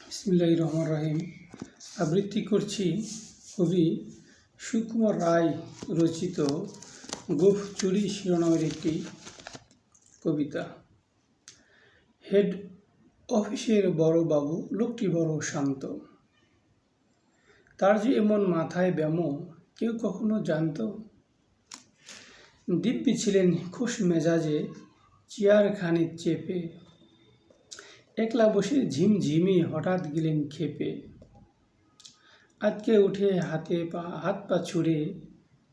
বিসমিল্লাহির রহমানির রহিম। আবৃত্তি করছি কবি সুকুমার রায় রচিত গোঁফ চুরি শিরোনামের একটি কবিতা। হেড অফিসের বড় বাবু লোকটি বড় শান্ত, তার যে এমন মাথায় ব্যামো কেউ কখনো জানত? দিব্যি ছিলেন খুশ মেজাজে, চেয়ারখানি চেপে একলা বসে ঝিমঝিমি হঠাৎ গেলেন খেপে। আজকে উঠে হাত পা ছুড়ে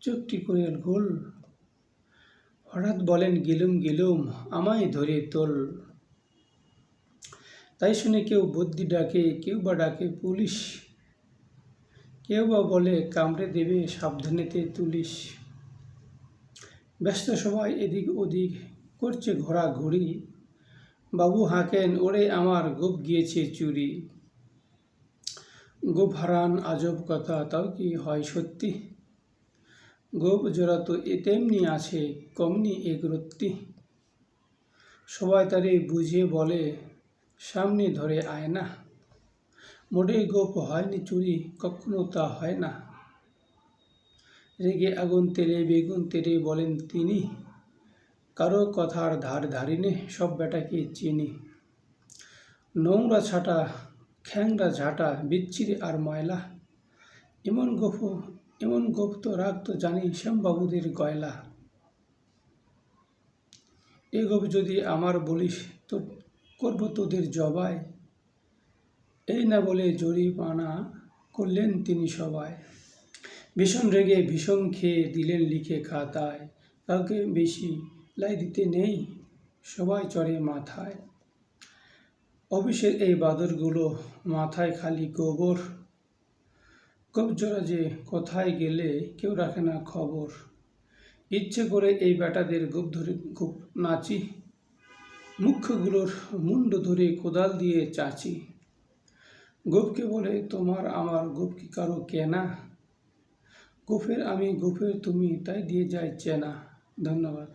চোখটি করে গোল, হঠাৎ বলেন গেলুম গেলুম আমায় ধরে তোল। তাই শুনে কেউ বদ্যি ডাকে, কেউ বা ডাকে পুলিশ, কেউ বা বলে কামড়ে দেবে সাবধানেতে তুলিস। ব্যস্ত সবাই এদিক ওদিক করছে ঘোরাঘুরি, বাবু হাঁকেন ওরে আমার গোঁফ গিয়েছে চুরি। গোঁফ হারান আজব কথা, তাও কি হয় সত্যি? গোঁফ জোড়া তো তেমনি আছে, কমনি এক রত্তি। সবাই তারে বুঝিয়ে বলে সামনে ধরে আয় না, মোটেই গোঁফ হয়নি চুরি, কখনো তা হয় না। রেগে আগুন তেলে বেগুন তেলে বলেন তিনি, কারো কথার ধার ধারিনে সব বেটাকে চিনি। নোংরা ছাটা খ্যাংরা ঝাঁটা বিচ্ছিরি আর ময়লা, এমন গোঁফ তো রাখতো জানি শ্যামবাবুদের গয়লা। এ গোঁফ যদি আমার বলিস তো করবো তোদের জবাই, এই না বলে জরিমানা করলেন তিনি সবাই। ভীষণ রেগে ভীষণ খেয়ে দিলেন লিখে খাতায়, কাউকে বেশি লাই দিতে নেই, সবাই চড়ে মাথায়। অফিসের এই বাদরগুলো মাথায় খালি গোবর, গোঁফ জোড়া যে কোথায় গেলে কেউ রাখে না খবর। ইচ্ছে করে এই বেটাদের গোঁফ ধরে খুব নাচি, মুখ্যগুলোর মুন্ড ধরে কোদাল দিয়ে চাচি। গোঁফকে বলে তোমার আমার, গোঁফ কি কারো কেনা? গোঁফের আমি গোঁফের তুমি, তাই দিয়ে যায় চেনা। ধন্যবাদ।